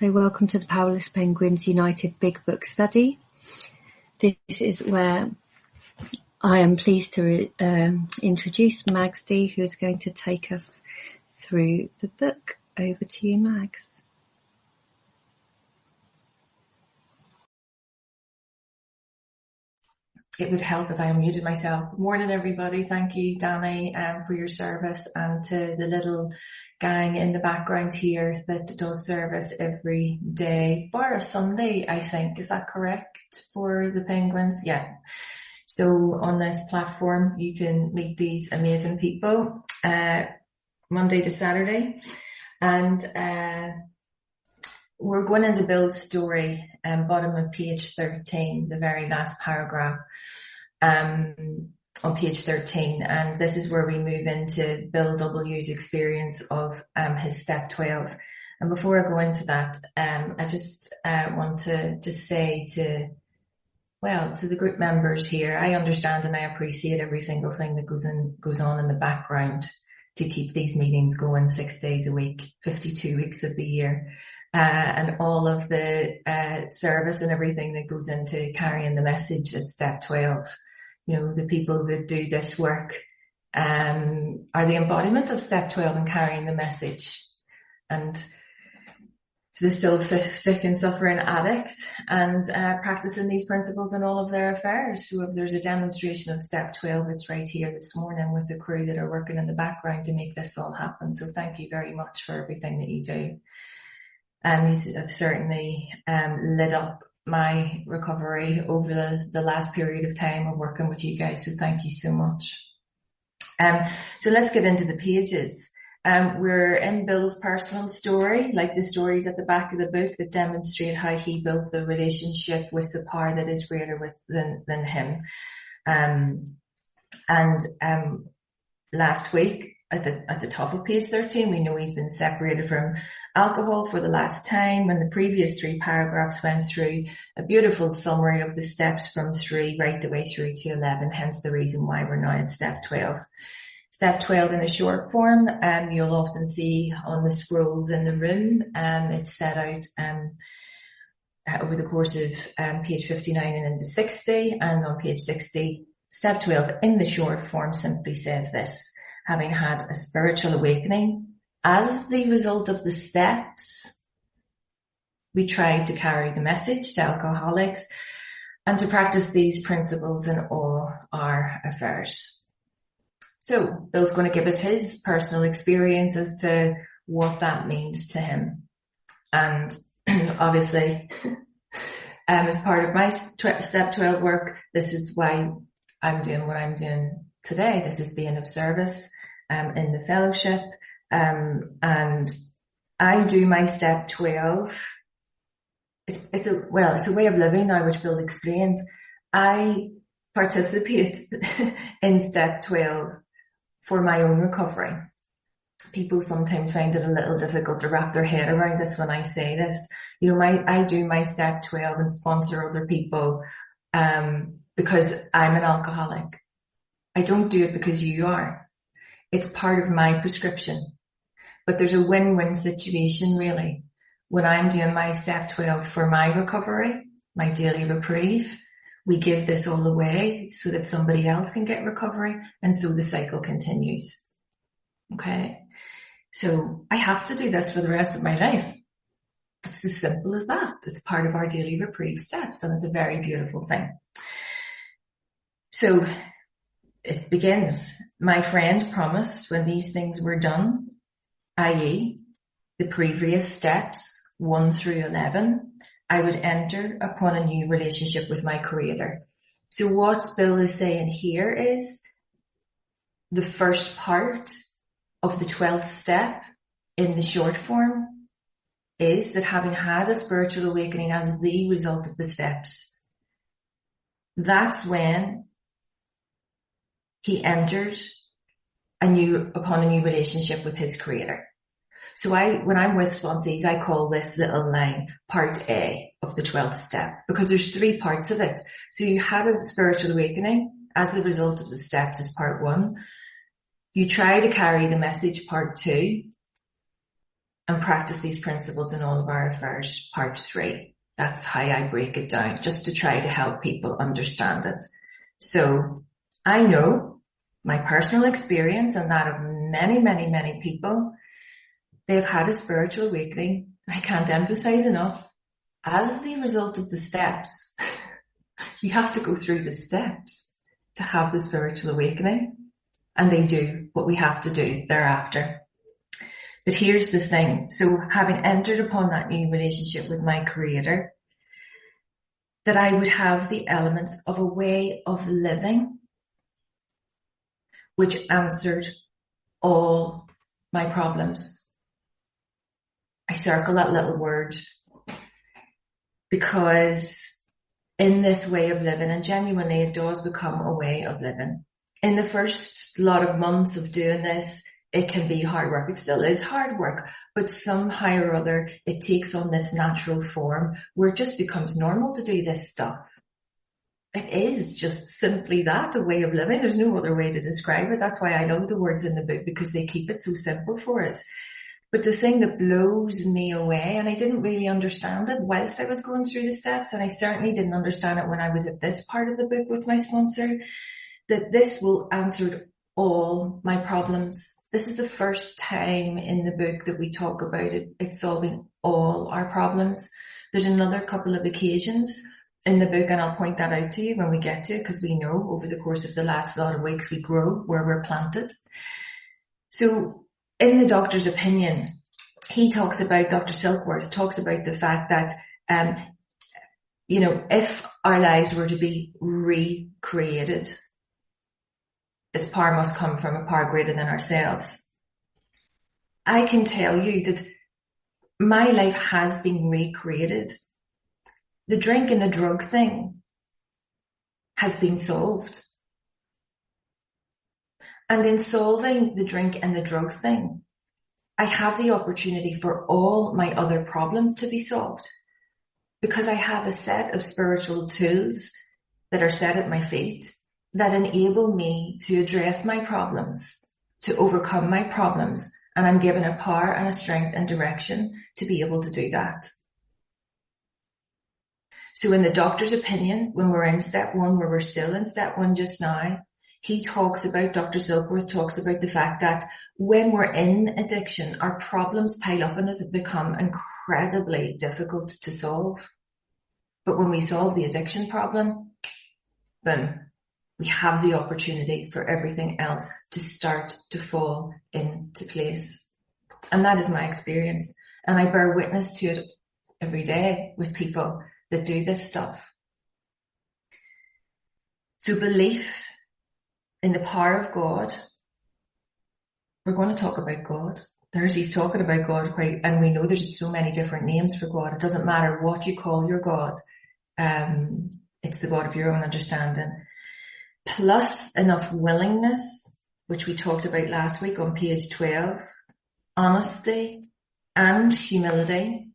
So welcome to the Powerless Penguins United Big Book Study. This is where I am pleased to introduce Mags D, who is going to take us through the book. Over to you, Mags. It would help if I unmuted myself. Morning, everybody. Thank you, Danny, for your service, and to the little gang in the background here that does service every day, bar a Sunday, I think. Is that correct for the Penguins? Yeah. So on this platform, you can meet these amazing people Monday to Saturday. And we're going into Bill's story, bottom of page 13, the very last paragraph. On page 13, and this is where we move into Bill W's experience of his step 12. And before I go into that, I just want to just say to the group members here, I understand and I appreciate every single thing that goes on in the background to keep these meetings going 6 days a week, 52 weeks of the year, and all of the service and everything that goes into carrying the message at step 12. You know, the people that do this work are the embodiment of step 12 and carrying the message. And to the still sick and suffering addict and practicing these principles in all of their affairs. So if there's a demonstration of step 12, it's right here this morning with the crew that are working in the background to make this all happen. So thank you very much for everything that you do. You have certainly lit up my recovery over the last period of time of working with you guys. So thank you so much. So let's get into the pages. We're in Bill's personal story, like the stories at the back of the book that demonstrate how he built the relationship with the power that is greater than him. Last week at the top of page 13, we know he's been separated from alcohol for the last time, and the previous 3 paragraphs went through a beautiful summary of the steps from 3 right the way through to 11, hence the reason why we're now at step 12. Step 12 in the short form, you'll often see on the scrolls in the room, it's set out over the course of page 59 and into 60, and on page 60, step 12 in the short form simply says this: having had a spiritual awakening as the result of the steps, we tried to carry the message to alcoholics and to practice these principles in all our affairs. So Bill's going to give us his personal experience as to what that means to him. And obviously, as part of my step 12 work, this is why I'm doing what I'm doing today. This is being of service in the fellowship. And I do my step 12. It's a way of living now, which Bill explains. I participate in step 12 for my own recovery. People sometimes find it a little difficult to wrap their head around this when I say this. You know, I do my step 12 and sponsor other people, because I'm an alcoholic. I don't do it because you are. It's part of my prescription. But there's a win-win situation, really. When I'm doing my step 12 for my recovery, my daily reprieve, we give this all away so that somebody else can get recovery, and so the cycle continues. Okay? So I have to do this for the rest of my life. It's as simple as that. It's part of our daily reprieve steps, and it's a very beautiful thing. So it begins. My friend promised when these things were done, i.e. the previous steps 1 through 11, I would enter upon a new relationship with my Creator. So what Bill is saying here is the first part of the 12th step in the short form is that having had a spiritual awakening as the result of the steps, that's when he entered upon a new relationship with his Creator. So when I'm with sponsees, I call this little line part A of the 12th step, because there's 3 parts of it. So you had a spiritual awakening as the result of the steps is part 1. You try to carry the message part 2. and practice these principles in all of our affairs, part 3. That's how I break it down, just to try to help people understand it. So I know my personal experience and that of many, many, many people, they've had a spiritual awakening. I can't emphasize enough. As the result of the steps, you have to go through the steps to have the spiritual awakening. And they do what we have to do thereafter. But here's the thing. So having entered upon that new relationship with my Creator, that I would have the elements of a way of living which answered all my problems. I circle that little word because in this way of living, and genuinely it does become a way of living. In the first lot of months of doing this, it can be hard work. It still is hard work, but somehow or other, it takes on this natural form where it just becomes normal to do this stuff. It is just simply that, a way of living. There's no other way to describe it. That's why I love the words in the book, because they keep it so simple for us. But the thing that blows me away, and I didn't really understand it whilst I was going through the steps, and I certainly didn't understand it when I was at this part of the book with my sponsor, that this will answer all my problems. This is the first time in the book that we talk about it solving all our problems. There's another couple of occasions in the book, and I'll point that out to you when we get to it, because we know over the course of the last lot of weeks we grow where we're planted. So in the doctor's opinion, Dr. Silkworth talks about the fact that, if our lives were to be recreated, this power must come from a power greater than ourselves. I can tell you that my life has been recreated. The drink and the drug thing has been solved. And in solving the drink and the drug thing, I have the opportunity for all my other problems to be solved, because I have a set of spiritual tools that are set at my feet that enable me to address my problems, to overcome my problems. And I'm given a power and a strength and direction to be able to do that. So in the doctor's opinion, when we're in step 1, where we're still in step 1 just now, Dr. Silkworth talks about the fact that when we're in addiction, our problems pile up and us have become incredibly difficult to solve. But when we solve the addiction problem, boom, we have the opportunity for everything else to start to fall into place. And that is my experience. And I bear witness to it every day with people that do this stuff. So belief in the power of God. We're going to talk about God. He's talking about God and we know there's so many different names for God. It doesn't matter what you call your God. It's the God of your own understanding. Plus enough willingness, which we talked about last week on page 12, honesty and humility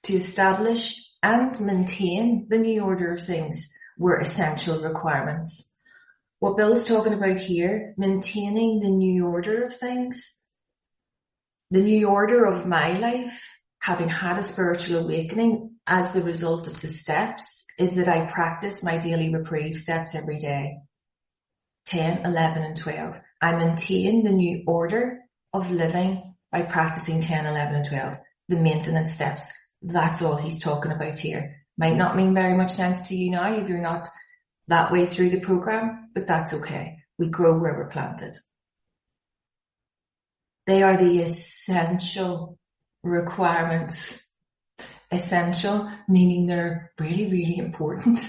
to establish and maintain the new order of things were essential requirements. What Bill's talking about here, maintaining the new order of things, the new order of my life, having had a spiritual awakening as the result of the steps, is that I practice my daily reprieve steps every day. 10, 11 and 12. I maintain the new order of living by practicing 10, 11 and 12. The maintenance steps. That's all he's talking about here. Might not mean very much sense to you now if you're not that way through the program, but that's okay. We grow where we're planted. They are the essential requirements. Essential, meaning they're really, really important.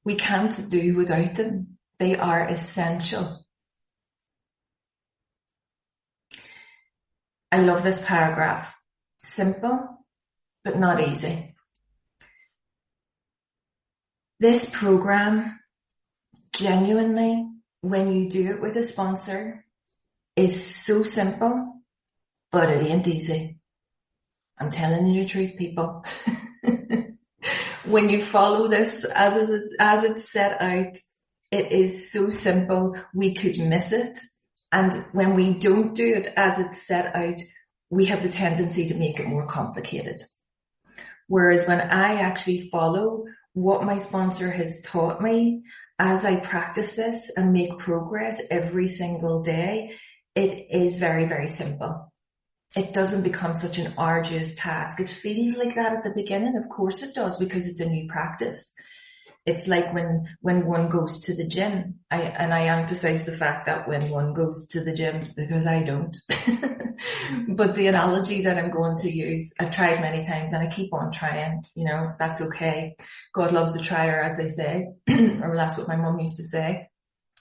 We can't do without them. They are essential. I love this paragraph. Simple, but not easy. This program, genuinely, when you do it with a sponsor, is so simple, but it ain't easy. I'm telling you the truth, people. When you follow this as it's set out, it is so simple, we could miss it. And when we don't do it as it's set out, we have the tendency to make it more complicated. Whereas when I actually follow what my sponsor has taught me, as I practice this and make progress every single day, it is very, very simple. It doesn't become such an arduous task. It feels like that at the beginning. Of course it does, because it's a new practice. It's like when one goes to the gym. I emphasize the fact that when one goes to the gym, because I don't. But the analogy that I'm going to use, I've tried many times and I keep on trying, that's okay. God loves a trier, as they say, or that's what my mum used to say.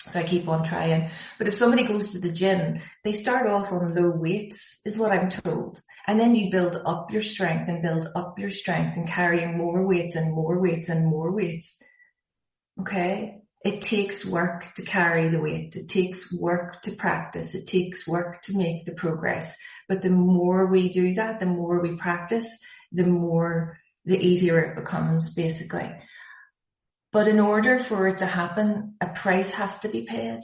So I keep on trying. But if somebody goes to the gym, they start off on low weights, is what I'm told. And then you build up your strength and build up your strength and carrying more weights and more weights and more weights. Okay? It takes work to carry the weight. It takes work to practice. It takes work to make the progress. But the more we do that, the more we practice, the easier it becomes, basically. But in order for it to happen, a price has to be paid.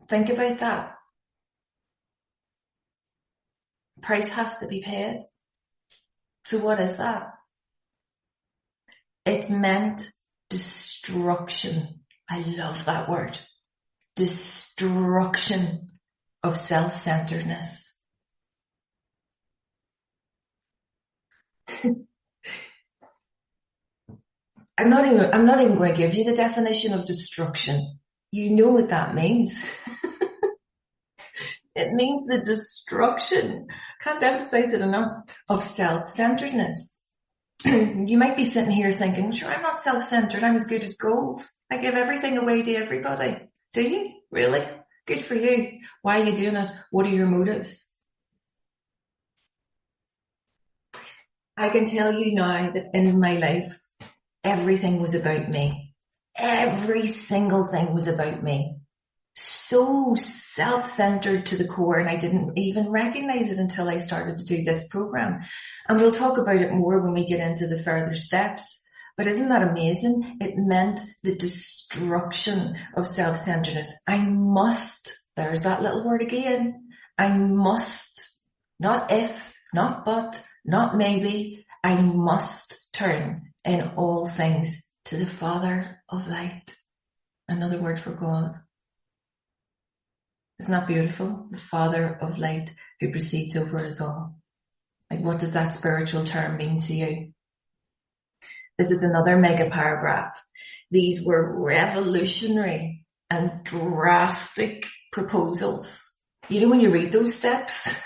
Think about that. Price has to be paid. So what is that? It meant destruction. I love that word. Destruction of self-centeredness. I'm not even going to give you the definition of destruction. You know what that means. It means the destruction, can't emphasize it enough, of self-centeredness. You might be sitting here thinking, well, sure, I'm not self-centered. I'm as good as gold. I give everything away to everybody. Do you? Really? Good for you. Why are you doing it? What are your motives? I can tell you now that in my life, everything was about me. Every single thing was about me. So self-centered to the core, and I didn't even recognize it until I started to do this program. And we'll talk about it more when we get into the further steps. But isn't that amazing? It meant the destruction of self-centeredness. I must, there's that little word again, I must, not if, not but, not maybe, I must turn in all things to the Father of light. Another word for God. Isn't that beautiful? The Father of light who precedes over us all. Like, what does that spiritual term mean to you? This is another mega paragraph. These were revolutionary and drastic proposals. You know when you read those steps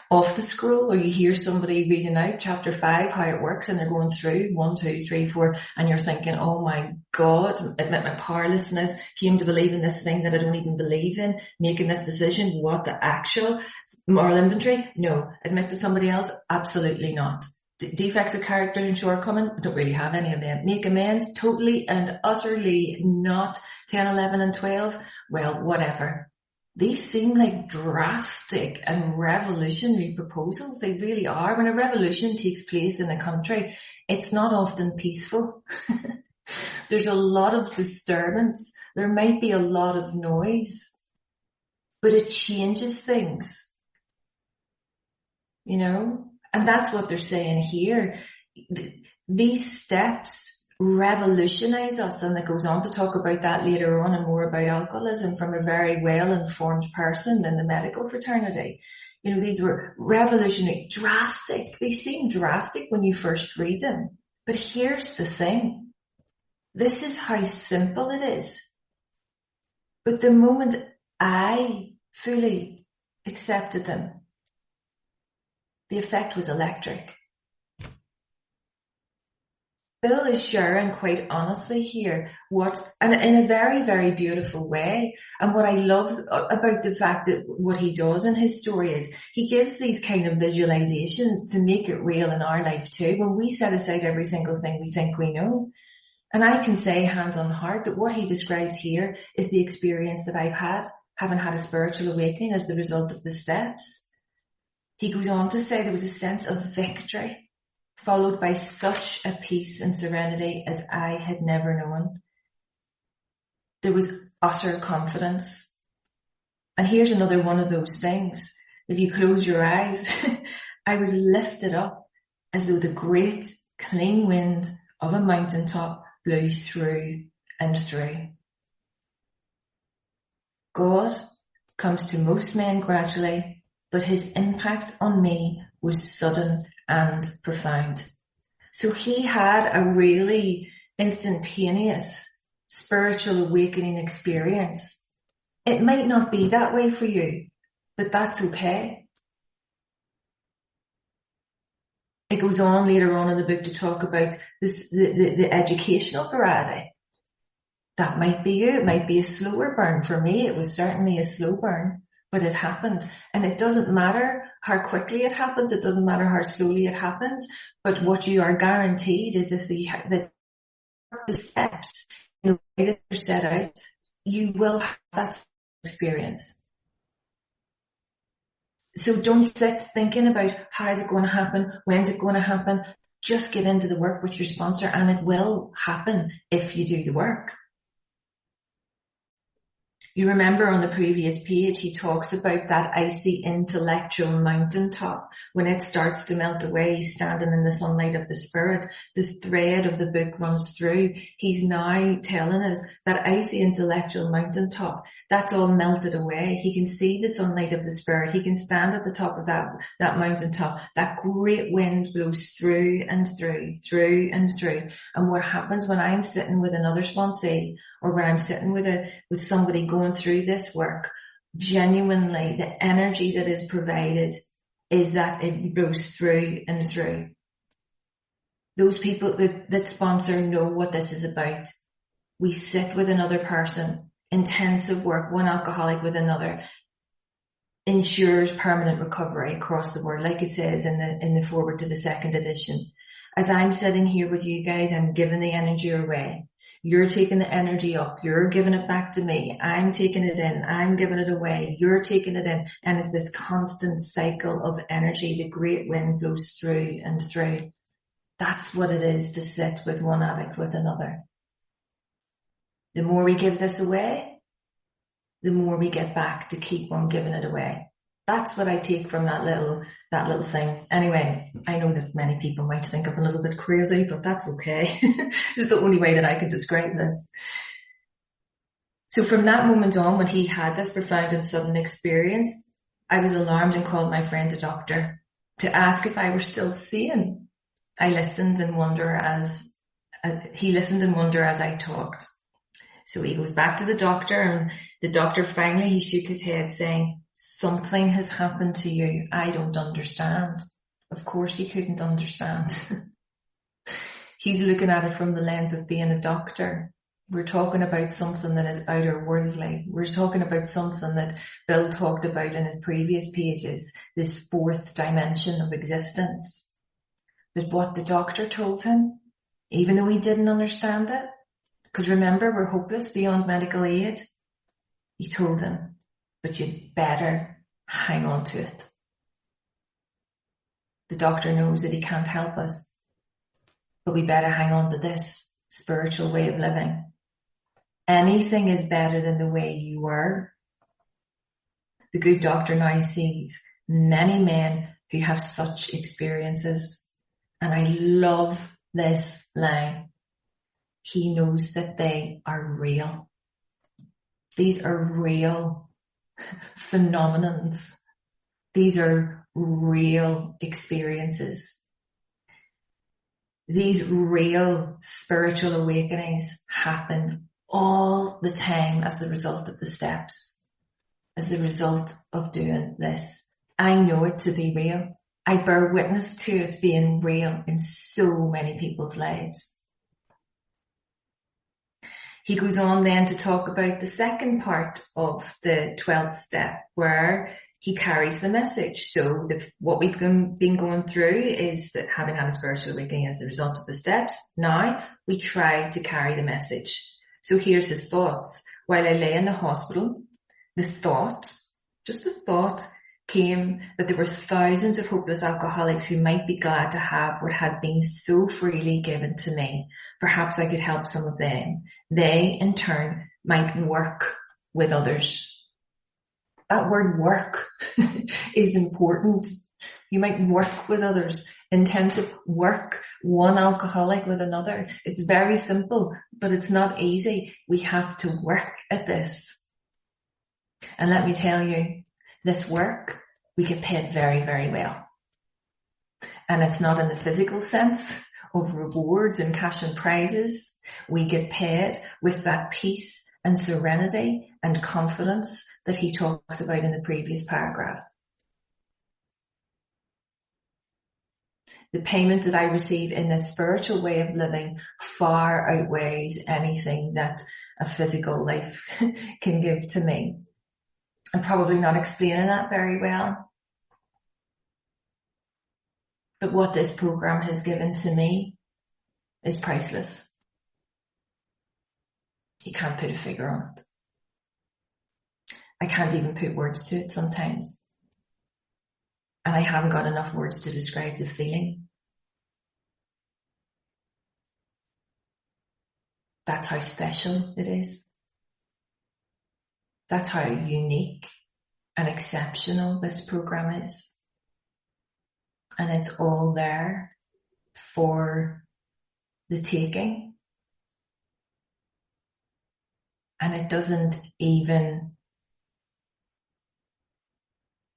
off the scroll, or you hear somebody reading out chapter 5, how it works, and they're going through 1, 2, 3, 4, and you're thinking, oh my God, admit my powerlessness, came to believe in this thing that I don't even believe in, making this decision, what the actual moral inventory? No. Admit to somebody else? Absolutely not. Defects of character and shortcoming? I don't really have any of them. Make amends? Totally and utterly not. 10, 11 and 12? Well, whatever. These seem like drastic and revolutionary proposals. They really are. When a revolution takes place in a country, it's not often peaceful. There's a lot of disturbance. There might be a lot of noise, but it changes things, and that's what they're saying here. These steps revolutionize us, and it goes on to talk about that later on and more about alcoholism from a very well-informed person in the medical fraternity. These were revolutionary, drastic. They seem drastic when you first read them. But here's the thing. This is how simple it is. But the moment I fully accepted them, the effect was electric. Bill is sharing quite honestly here and in a very, very beautiful way. And what I love about the fact that what he does in his story is he gives these kind of visualizations to make it real in our life too. When we set aside every single thing we think we know. And I can say hand on heart that what he describes here is the experience that I've had, having had a spiritual awakening as the result of the steps. He goes on to say there was a sense of victory, followed by such a peace and serenity as I had never known. There was utter confidence. And here's another one of those things. If you close your eyes, I was lifted up as though the great clean wind of a mountaintop blew through and through. God comes to most men gradually, but his impact on me was sudden and profound. So he had a really instantaneous spiritual awakening experience. It might not be that way for you, but that's okay. It goes on later on in the book to talk about this, the educational variety. That might be you. It might be a slower burn. For me, it was certainly a slow burn, but it happened. And it doesn't matter how quickly it happens. It doesn't matter how slowly it happens. But what you are guaranteed is this, that the steps in the way that they're set out, you will have that experience. So don't sit thinking about how is it going to happen, when's it going to happen. Just get into the work with your sponsor and it will happen if you do the work. You remember on the previous page, he talks about that icy intellectual mountaintop. When it starts to melt away, he's standing in the sunlight of the spirit. The thread of the book runs through. He's now telling us that icy intellectual mountaintop, that's all melted away. He can see the sunlight of the spirit. He can stand at the top of that mountaintop. That great wind blows through and through, through and through. And what happens when I'm sitting with another sponsee, or when I'm sitting with somebody going through this work, genuinely the energy that is provided is that it blows through and through. Those people that sponsor know what this is about. We sit with another person, intensive work, one alcoholic with another, ensures permanent recovery across the board, like it says in the foreword to the second edition. As I'm sitting here with you guys, I'm giving the energy away. You're taking the energy up. You're giving it back to me. I'm taking it in. I'm giving it away. You're taking it in. And it's this constant cycle of energy. The great wind blows through and through. That's what it is to sit with one addict with another. The more we give this away, the more we get back to keep on giving it away. That's what I take from that little thing. Anyway, I know that many people might think I'm a little bit crazy, but that's okay. This is the only way that I can describe this. So from that moment on, when he had this profound and sudden experience, I was alarmed and called my friend the doctor to ask if I were still sane. I listened in wonder as he listened in wonder as I talked. So he goes back to the doctor, and the doctor finally, he shook his head saying, "Something has happened to you. I don't understand." Of course he couldn't understand. He's looking at it from the lens of being a doctor. We're talking about something that is outer worldly. We're talking about something that Bill talked about in his previous pages, this fourth dimension of existence. But what the doctor told him, even though he didn't understand it, because remember, we're hopeless beyond medical aid, he told him, but you'd better hang on to it. The doctor knows that he can't help us, but we better hang on to this spiritual way of living. Anything is better than the way you were. The good doctor now sees many men who have such experiences, and I love this line. He knows that they are real. These are real phenomenons. These are real experiences. These real spiritual awakenings happen all the time as the result of the steps, as the result of doing this. I know it to be real. I bear witness to it being real in so many people's lives. He goes on then to talk about the second part of the 12th step, where he carries the message. So what we've been going through is that having had a spiritual awakening as a result of the steps, now we try to carry the message. So here's his thoughts. While I lay in the hospital, the thought came that there were thousands of hopeless alcoholics who might be glad to have what had been so freely given to me. Perhaps I could help some of them. They, in turn, might work with others. That word work is important. You might work with others. Intensive work, one alcoholic with another. It's very simple, but it's not easy. We have to work at this. And let me tell you, this work, we get paid very, very well. And it's not in the physical sense of rewards and cash and prizes. We get paid with that peace and serenity and confidence that he talks about in the previous paragraph. The payment that I receive in this spiritual way of living far outweighs anything that a physical life can give to me. I'm probably not explaining that very well. But what this program has given to me is priceless. You can't put a figure on it. I can't even put words to it sometimes. And I haven't got enough words to describe the feeling. That's how special it is. That's how unique and exceptional this program is. And it's all there for the taking. And it doesn't even,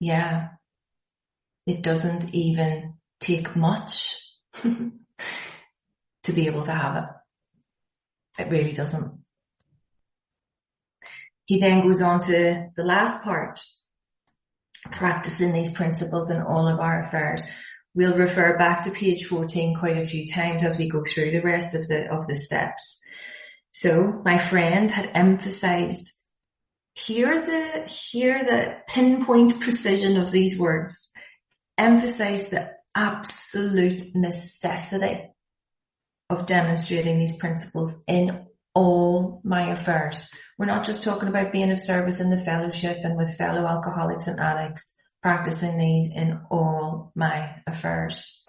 it doesn't even take much to be able to have it. It really doesn't. He then goes on to the last part, practicing these principles in all of our affairs. We'll refer back to page 14 quite a few times as we go through the rest of the steps. So my friend had emphasized, hear the pinpoint precision of these words, emphasize the absolute necessity of demonstrating these principles in all my affairs. We're not just talking about being of service in the fellowship and with fellow alcoholics and addicts, practicing these in all my affairs.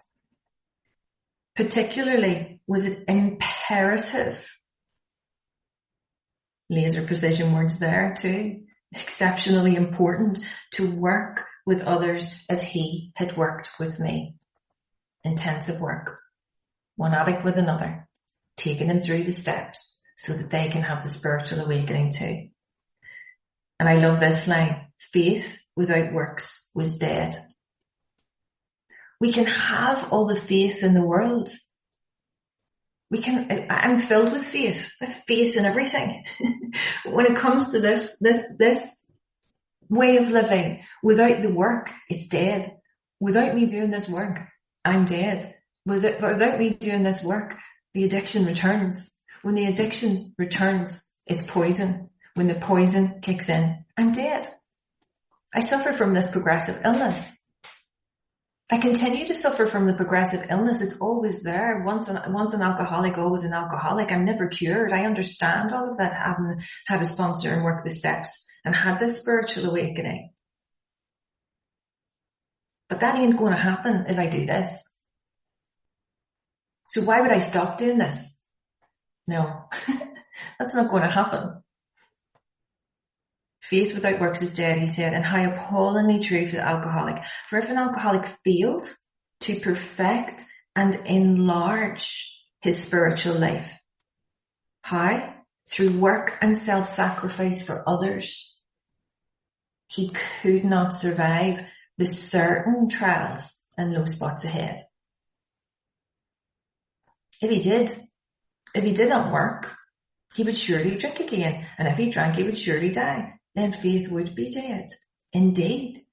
Particularly, was it imperative? Laser precision words there too. Exceptionally important to work with others as he had worked with me. Intensive work. One addict with another. Taking them through the steps so that they can have the spiritual awakening too. And I love this line. Faith without works was dead. We can have all the faith in the world. I'm filled with faith. I have faith in everything. When it comes to this way of living, without the work, it's dead. Without me doing this work, I'm dead. Without me doing this work, the addiction returns. When the addiction returns, it's poison. When the poison kicks in, I'm dead. I suffer from this progressive illness. I continue to suffer from the progressive illness. It's always there. Once an alcoholic, always an alcoholic. I'm never cured. I understand all of that, having had a sponsor and worked the steps and had this spiritual awakening. But that ain't going to happen if I do this. So why would I stop doing this? No, that's not going to happen. Faith without works is dead, he said, and how appallingly true for the alcoholic. For if an alcoholic failed to perfect and enlarge his spiritual life, how? Through work and self-sacrifice for others, he could not survive the certain trials and low spots ahead. If he did not work, he would surely drink again, and if he drank, he would surely die. Then faith would be dead. Indeed.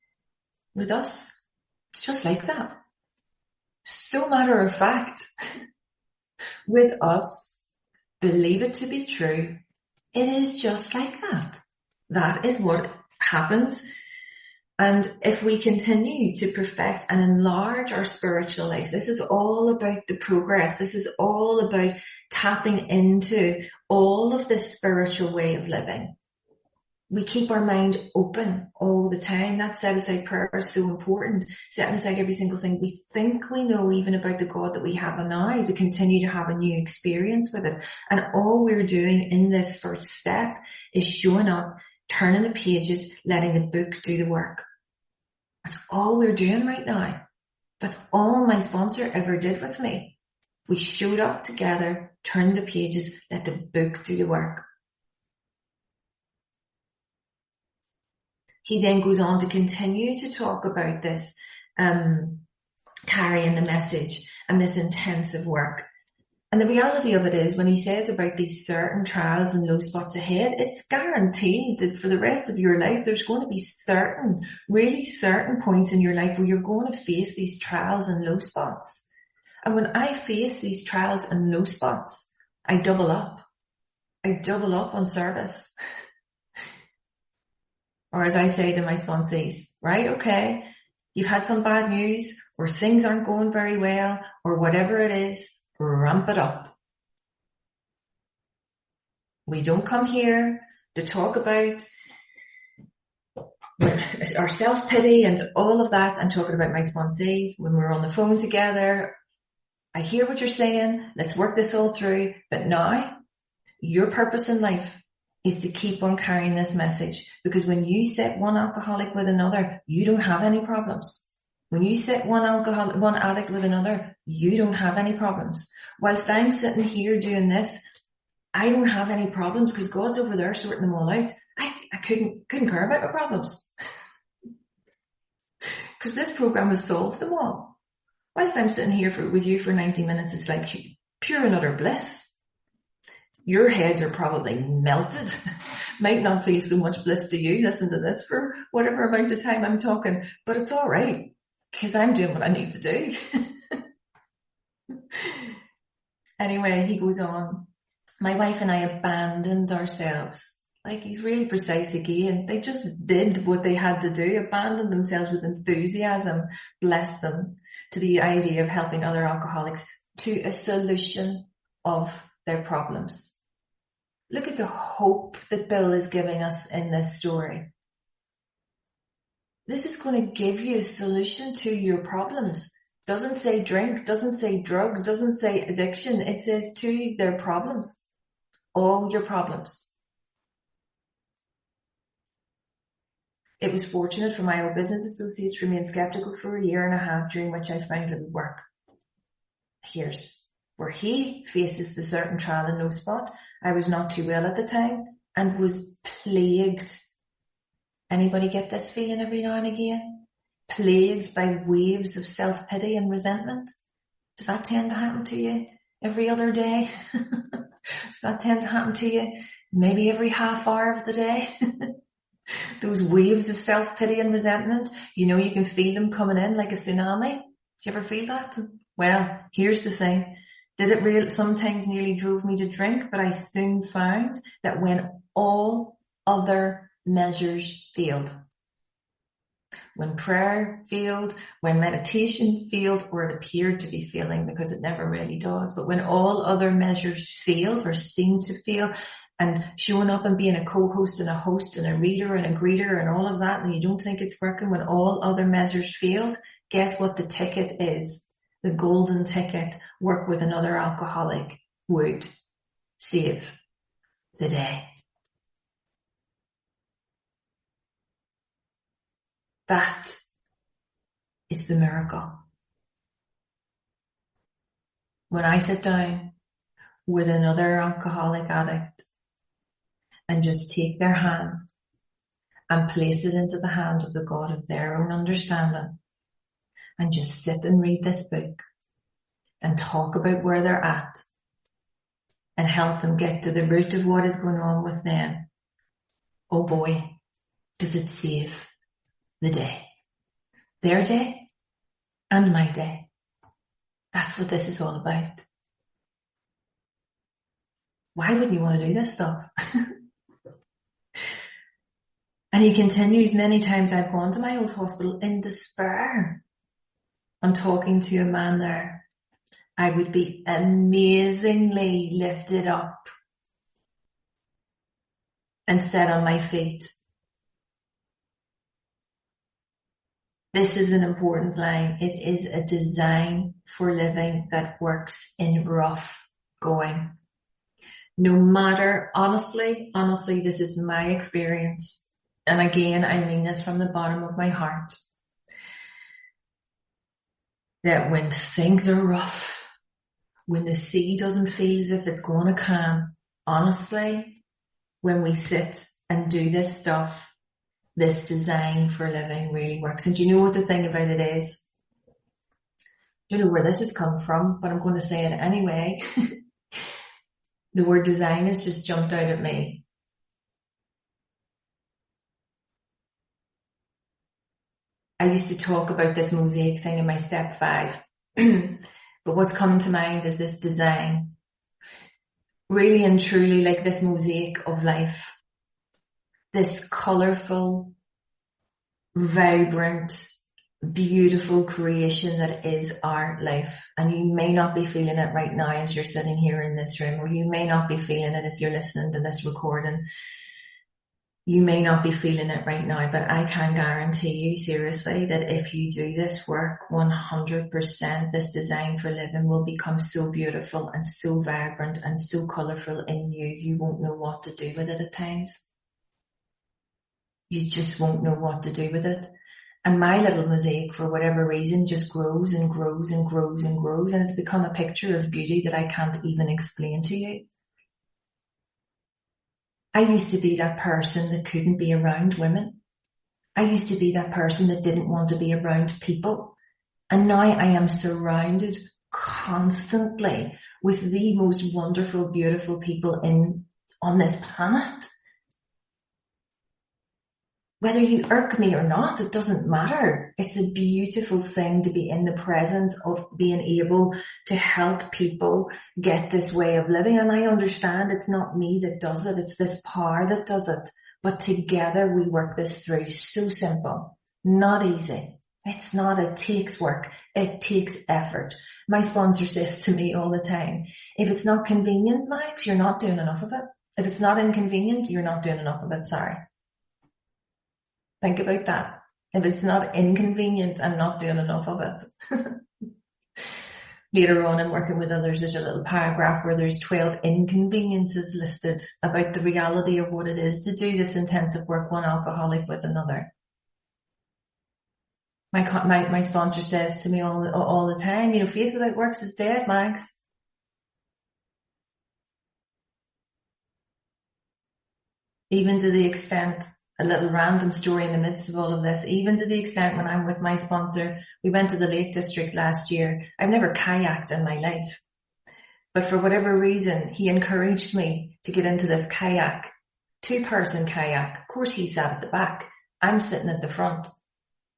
With us. Just like that. So matter of fact. With us, believe it to be true, it is just like that. That is what happens. And if we continue to perfect and enlarge our spiritual lives, this is all about the progress. This is all about tapping into all of this spiritual way of living. We keep our mind open all the time. That set aside prayer is so important. Setting aside every single thing we think we know, even about the God that we have now, to continue to have a new experience with it. And all we're doing in this first step is showing up, turning the pages, letting the book do the work. That's all we're doing right now. That's all my sponsor ever did with me. We showed up together, turned the pages, let the book do the work. He then goes on to continue to talk about this carrying the message and this intensive work. And the reality of it is, when he says about these certain trials and low spots ahead, it's guaranteed that for the rest of your life, there's going to be really certain points in your life where you're going to face these trials and low spots. And when I face these trials and low spots, I double up. I double up on service. Or as I say to my sponsees, right, okay, you've had some bad news, or things aren't going very well, or whatever it is, ramp it up. We don't come here to talk about our self-pity and all of that. I'm talking about my sponsees. When we're on the phone together, I hear what you're saying, let's work this all through, but now, your purpose in life is to keep on carrying this message, because when you sit one alcoholic with another, you don't have any problems. When you sit one addict with another, you don't have any problems. Whilst I'm sitting here doing this, I don't have any problems because God's over there sorting them all out. I couldn't care about my problems because this program has solved them all. Whilst I'm sitting here with you for 90 minutes, it's like pure and utter bliss. Your heads are probably melted. Might not feel so much bliss to you. Listen to this for whatever amount of time I'm talking, but it's all right because I'm doing what I need to do. Anyway, he goes on. My wife and I abandoned ourselves. Like, he's really precise again. They just did what they had to do, abandoned themselves with enthusiasm, bless them, to the idea of helping other alcoholics to a solution of their problems. Look at the hope that Bill is giving us in this story. This is going to give you a solution to your problems. Doesn't say drink, doesn't say drugs, doesn't say addiction. It says to their problems. All your problems. It was fortunate for my old business associates to remain skeptical for 1.5 years, during which I found it would work. Here's where he faces the certain trial and low spot. I was not too well at the time and was plagued. Anybody get this feeling every now and again? Plagued by waves of self-pity and resentment? Does that tend to happen to you every other day? Does that tend to happen to you maybe every half hour of the day? Those waves of self-pity and resentment, you know, you can feel them coming in like a tsunami. Do you ever feel that? Well, here's the thing. Did it sometimes nearly drove me to drink, but I soon found that when all other measures failed, when prayer failed, when meditation failed, or it appeared to be failing, because it never really does, but when all other measures failed or seemed to fail, and showing up and being a co-host and a host and a reader and a greeter and all of that, and you don't think it's working, when all other measures failed, guess what the ticket is? The golden ticket. Work with another alcoholic would save the day. That is the miracle. When I sit down with another alcoholic addict and just take their hand and place it into the hand of the God of their own understanding, and just sit and read this book and talk about where they're at and help them get to the root of what is going on with them, oh boy, does it save the day. Their day and my day. That's what this is all about. Why wouldn't you want to do this stuff? And he continues, many times I've gone to my old hospital in despair. I'm talking to a man there. I would be amazingly lifted up and set on my feet. This is an important line. It is a design for living that works in rough going. No matter, honestly, this is my experience. And again, I mean this from the bottom of my heart. That when things are rough, when the sea doesn't feel as if it's going to calm, honestly, when we sit and do this stuff, this design for living really works. And do you know what the thing about it is? I don't know where this has come from, but I'm going to say it anyway. The word design has just jumped out at me. I used to talk about this mosaic thing in my step 5. But what's coming to mind is this design. Really and truly like this mosaic of life. This colourful, vibrant, beautiful creation that is our life. And you may not be feeling it right now as you're sitting here in this room, or you may not be feeling it if you're listening to this recording. You may not be feeling it right now, but I can guarantee you seriously that if you do this work 100%, this design for living will become so beautiful and so vibrant and so colourful in you, you won't know what to do with it at times. You just won't know what to do with it. And my little mosaic, for whatever reason, just grows and grows and grows and grows, and it's become a picture of beauty that I can't even explain to you. I used to be that person that couldn't be around women. I used to be that person that didn't want to be around people. And now I am surrounded constantly with the most wonderful, beautiful people on this planet. Whether you irk me or not, it doesn't matter. It's a beautiful thing to be in the presence of being able to help people get this way of living. And I understand it's not me that does it. It's this power that does it. But together we work this through. So simple, not easy. It's not, it takes work. It takes effort. My sponsor says to me all the time, if it's not convenient, Max, you're not doing enough of it. If it's not inconvenient, you're not doing enough of it. Sorry. Think about that. If it's not inconvenient, I'm not doing enough of it. Later on in working with others, there's a little paragraph where there's 12 inconveniences listed about the reality of what it is to do this intensive work, one alcoholic with another. My sponsor says to me all the time, you know, faith without works is dead, Max. Even to the extent, a little random story in the midst of all of this, even to the extent when I'm with my sponsor, we went to the Lake District last year. I've never kayaked in my life, but for whatever reason, he encouraged me to get into this kayak, 2-person kayak. Of course, he sat at the back. I'm sitting at the front.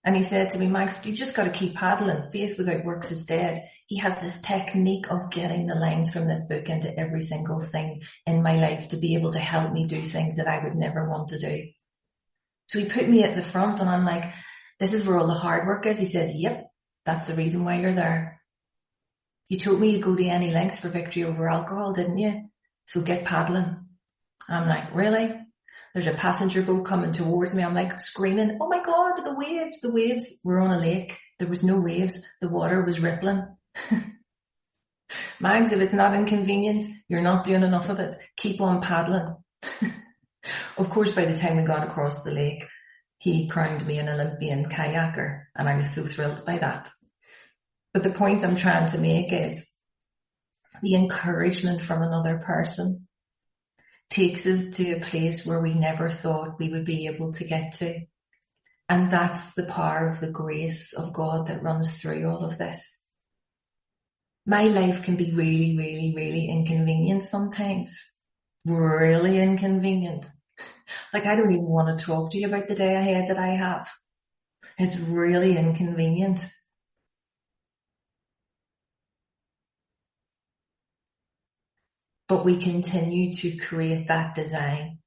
And he said to me, Max, you just got to keep paddling. Faith without works is dead. He has this technique of getting the lines from this book into every single thing in my life to be able to help me do things that I would never want to do. So he put me at the front and I'm like, this is where all the hard work is. He says, yep, that's the reason why you're there. You told me you'd go to any lengths for victory over alcohol, didn't you? So get paddling. I'm like, really? There's a passenger boat coming towards me. I'm like screaming, oh my God, the waves. We're on a lake. There was no waves. The water was rippling. Mags, if it's not inconvenient, you're not doing enough of it. Keep on paddling. Of course, by the time we got across the lake, he crowned me an Olympian kayaker, and I was so thrilled by that. But the point I'm trying to make is the encouragement from another person takes us to a place where we never thought we would be able to get to. And that's the power of the grace of God that runs through all of this. My life can be really, really, really inconvenient sometimes. Really inconvenient. Like, I don't even want to talk to you about the day ahead that I have. It's really inconvenient. But we continue to create that design.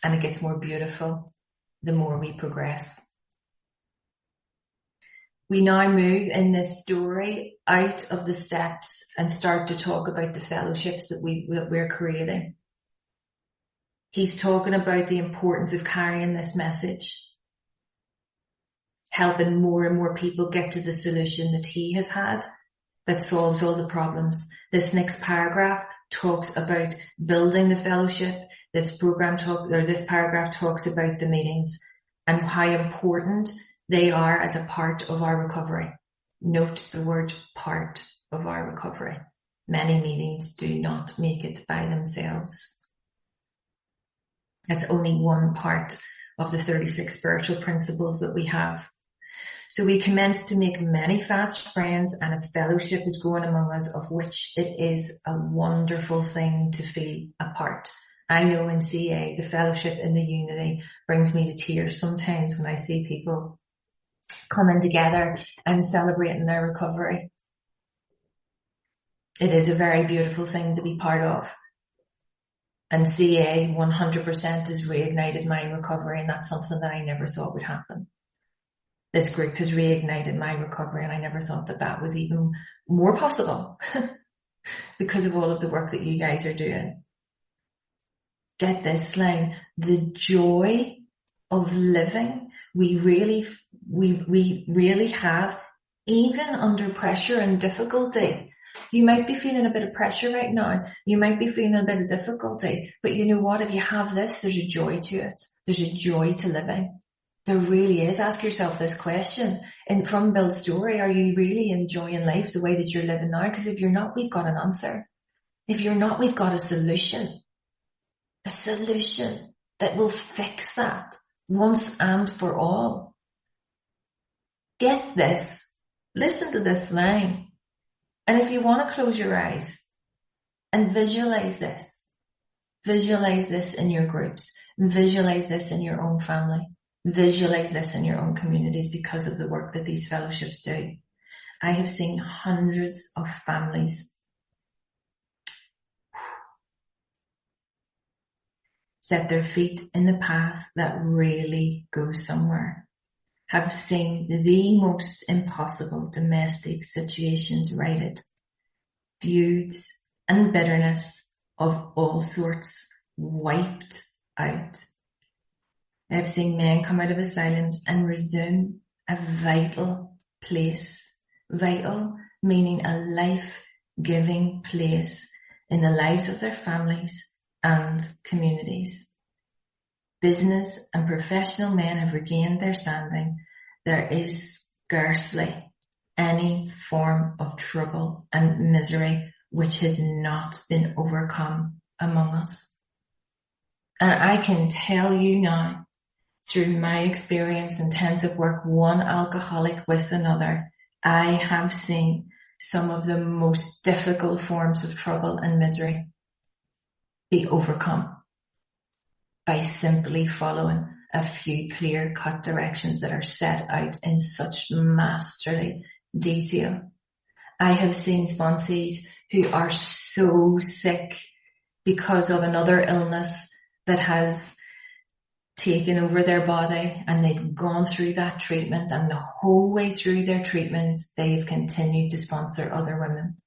And it gets more beautiful the more we progress. We now move in this story out of the steps and start to talk about the fellowships that we're creating. He's talking about the importance of carrying this message, helping more and more people get to the solution that he has had that solves all the problems. This next paragraph talks about building the fellowship. This paragraph talks about the meetings and how important they are as a part of our recovery. Note the word part of our recovery. Many meetings do not make it by themselves. That's only one part of the 36 spiritual principles that we have. So we commence to make many fast friends, and a fellowship is growing among us, of which it is a wonderful thing to feel a part. I know in CA, the fellowship and the unity brings me to tears sometimes when I see people coming together and celebrating their recovery. It is a very beautiful thing to be part of. And CA 100% has reignited my recovery, and that's something that I never thought would happen. This group has reignited my recovery, and I never thought that that was even more possible because of all of the work that you guys are doing. Get this line, the joy of living we really have, even under pressure and difficulty. You might be feeling a bit of pressure right now. You might be feeling a bit of difficulty, but you know what? If you have this, there's a joy to it. There's a joy to living. There really is. Ask yourself this question. And from Bill's story, are you really enjoying life the way that you're living now? Because if you're not, we've got an answer. If you're not, we've got a solution that will fix that once and for all. Get this. Listen to this line. And if you want to close your eyes and visualize this in your groups, visualize this in your own family, visualize this in your own communities because of the work that these fellowships do. I have seen hundreds of families set their feet in the path that really goes somewhere. Have seen the most impossible domestic situations righted, feuds and bitterness of all sorts wiped out. I have seen men come out of asylums and resume a vital place. Vital meaning a life-giving place in the lives of their families and communities. Business and professional men have regained their standing. There is scarcely any form of trouble and misery which has not been overcome among us. And I can tell you now, through my experience, intensive work, one alcoholic with another, I have seen some of the most difficult forms of trouble and misery be overcome by simply following a few clear-cut directions that are set out in such masterly detail. I have seen sponsees who are so sick because of another illness that has taken over their body, and they've gone through that treatment, and the whole way through their treatment, they've continued to sponsor other women.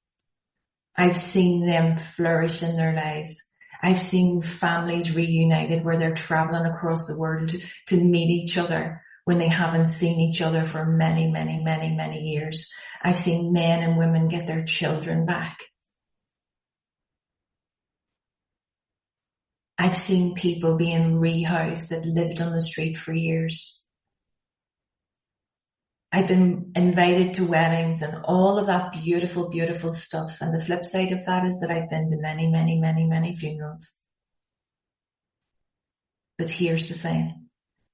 I've seen them flourish in their lives. I've seen families reunited where they're traveling across the world to meet each other when they haven't seen each other for many, many, many, many years. I've seen men and women get their children back. I've seen people being rehoused that lived on the street for years. I've been invited to weddings and all of that beautiful, beautiful stuff. And the flip side of that is that I've been to many, many, many, many funerals. But here's the thing.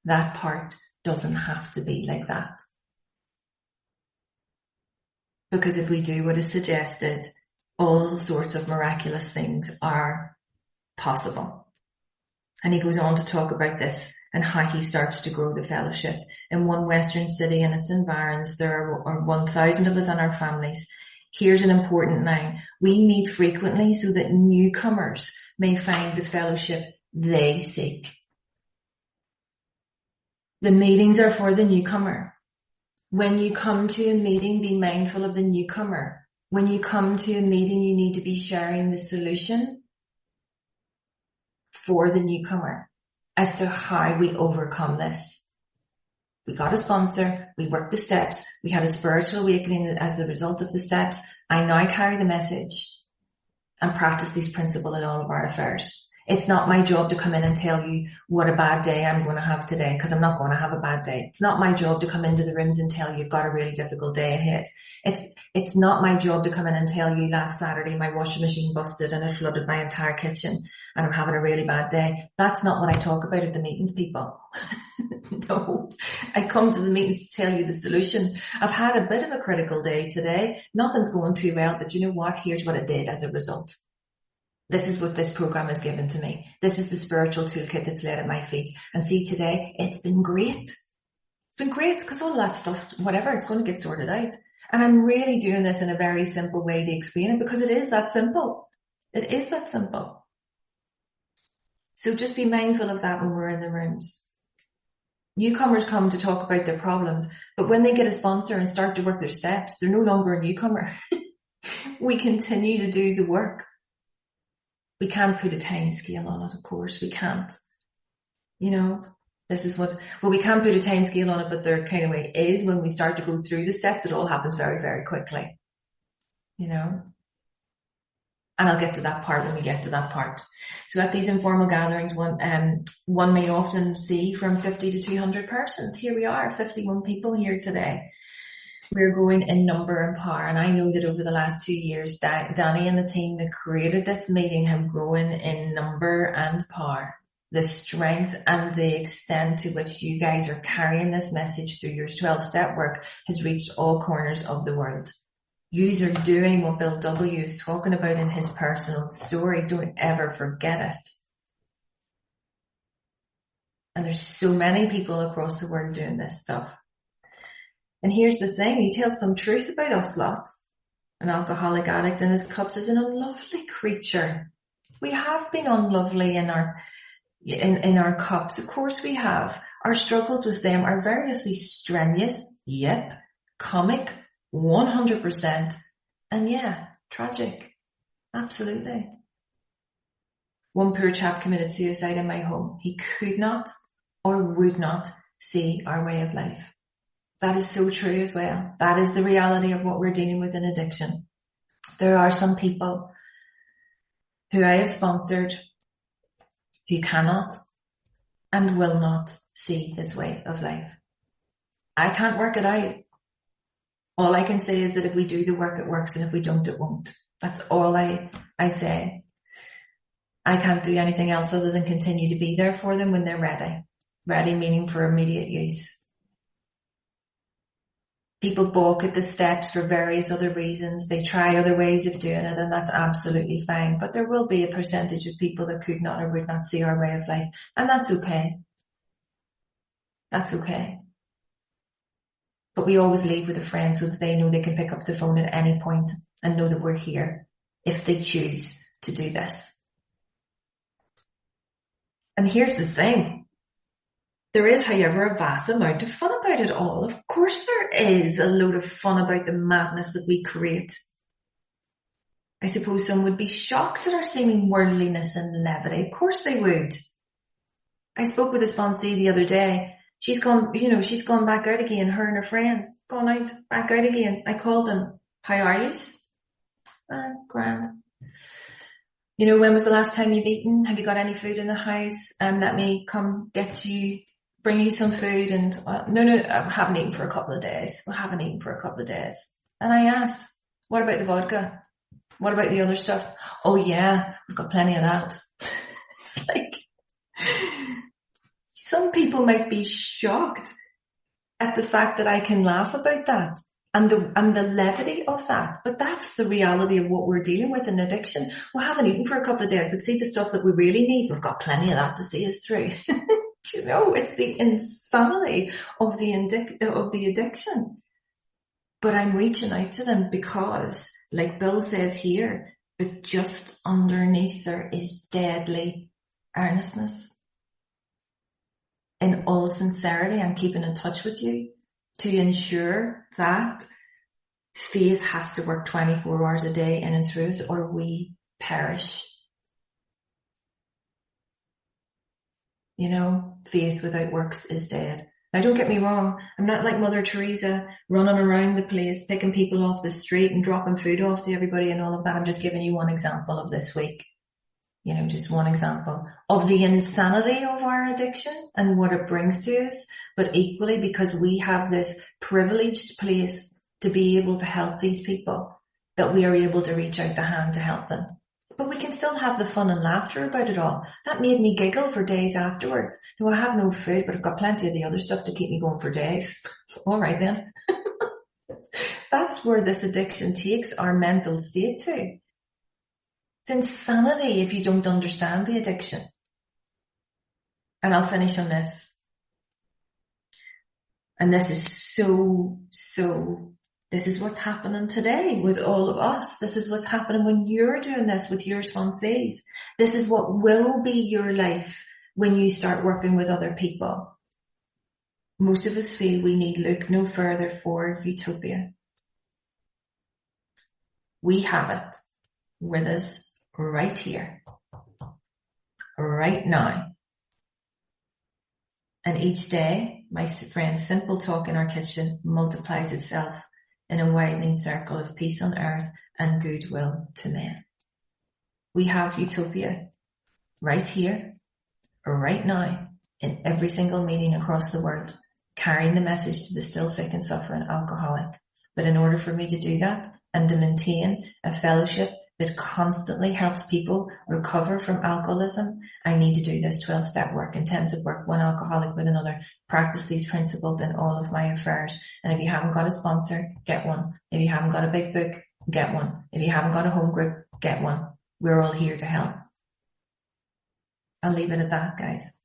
That part doesn't have to be like that. Because if we do what is suggested, all sorts of miraculous things are possible. And he goes on to talk about this and how he starts to grow the fellowship. In one Western city and its environs, there are 1,000 of us and our families. Here's an important line. We meet frequently so that newcomers may find the fellowship they seek. The meetings are for the newcomer. When you come to a meeting, be mindful of the newcomer. When you come to a meeting, you need to be sharing the solution for the newcomer as to how we overcome this. We got a sponsor, we worked the steps, we had a spiritual awakening as the result of the steps. I now carry the message and practice these principles in all of our affairs. It's not my job to come in and tell you what a bad day I'm going to have today, because I'm not going to have a bad day. It's not my job to come into the rooms and tell you you've got a really difficult day ahead. It's not my job to come in and tell you last Saturday my washing machine busted and it flooded my entire kitchen and I'm having a really bad day. That's not what I talk about at the meetings, people. No, I come to the meetings to tell you the solution. I've had a bit of a critical day today. Nothing's going too well, but you know what? Here's what I did as a result. This is what this program has given to me. This is the spiritual toolkit that's laid at my feet. And see, today, it's been great. It's been great because all that stuff, whatever, it's going to get sorted out. And I'm really doing this in a very simple way to explain it because it is that simple. It is that simple. So just be mindful of that when we're in the rooms. Newcomers come to talk about their problems, but when they get a sponsor and start to work their steps, they're no longer a newcomer. We continue to do the work. We can't put a time scale on it, of course. We can't. You know, this is what, well, we can't put a time scale on it, but there kind of way is when we start to go through the steps, it all happens very, very quickly. You know? And I'll get to that part when we get to that part. So at these informal gatherings, one may often see from 50 to 200 persons. Here we are, 51 people here today. We're growing in number and power. And I know that over the last 2 years, Danny and the team that created this meeting have grown in number and power. The strength and the extent to which you guys are carrying this message through your 12-step work has reached all corners of the world. Yous are doing what Bill W. is talking about in his personal story. Don't ever forget it. And there's so many people across the world doing this stuff. And here's the thing, he tells some truth about us lots. An alcoholic addict in his cups is an unlovely creature. We have been unlovely in our cups. Of course we have. Our struggles with them are variously strenuous, yep, comic, 100%, and yeah, tragic. Absolutely. One poor chap committed suicide in my home. He could not or would not see our way of life. That is so true as well. That is the reality of what we're dealing with in addiction. There are some people who I have sponsored who cannot and will not see this way of life. I can't work it out. All I can say is that if we do the work, it works, and if we don't, it won't. That's all I say. I can't do anything else other than continue to be there for them when they're ready. Ready meaning for immediate use. People balk at the steps for various other reasons. They try other ways of doing it, and that's absolutely fine. But there will be a percentage of people that could not or would not see our way of life, and that's okay. That's okay. But we always leave with a friend so that they know they can pick up the phone at any point and know that we're here if they choose to do this. And here's the thing. There is, however, a vast amount of fun about it all. Of course there is a load of fun about the madness that we create. I suppose some would be shocked at our seeming worldliness and levity. Of course they would. I spoke with a sponsee the other day. She's gone back out again, her and her friends, gone out, back out again. I called them, how are you? Grand. You know, when was the last time you've eaten? Have you got any food in the house? Let me come get you, bring you some food. And no, I haven't eaten for a couple of days. And I asked, what about the vodka? What about the other stuff? Oh yeah, we've got plenty of that. It's like, some people might be shocked at the fact that I can laugh about that and the levity of that. But that's the reality of what we're dealing with in addiction. We haven't eaten for a couple of days, but see the stuff that we really need, we've got plenty of that to see us through. You know, it's the insanity of the addiction. But I'm reaching out to them because, like Bill says here, but just underneath there is deadly earnestness. In all sincerity, I'm keeping in touch with you to ensure that faith has to work 24 hours a day in and through us, or we perish. You know, faith without works is dead. Now don't get me wrong, I'm not like Mother Teresa running around the place, picking people off the street and dropping food off to everybody and all of that. I'm just giving you one example of this week. You know, just one example of the insanity of our addiction and what it brings to us, but equally because we have this privileged place to be able to help these people, that we are able to reach out the hand to help them. But we can still have the fun and laughter about it all. That made me giggle for days afterwards. No, I have no food, but I've got plenty of the other stuff to keep me going for days. All right then. That's where this addiction takes our mental state to. It's insanity if you don't understand the addiction. And I'll finish on this. And this is this is what's happening today with all of us. This is what's happening when you're doing this with your sponsees. This is what will be your life when you start working with other people. Most of us feel we need look no further for utopia. We have it with us right here, right now. And each day, my friend's simple talk in our kitchen multiplies itself in a widening circle of peace on earth and goodwill to men. We have utopia right here, right now, in every single meeting across the world, carrying the message to the still sick and suffering alcoholic. But in order for me to do that and to maintain a fellowship that constantly helps people recover from alcoholism, I need to do this 12-step work, intensive work, one alcoholic with another, practice these principles in all of my affairs. And if you haven't got a sponsor, get one. If you haven't got a big book, get one. If you haven't got a home group, get one. We're all here to help. I'll leave it at that, guys.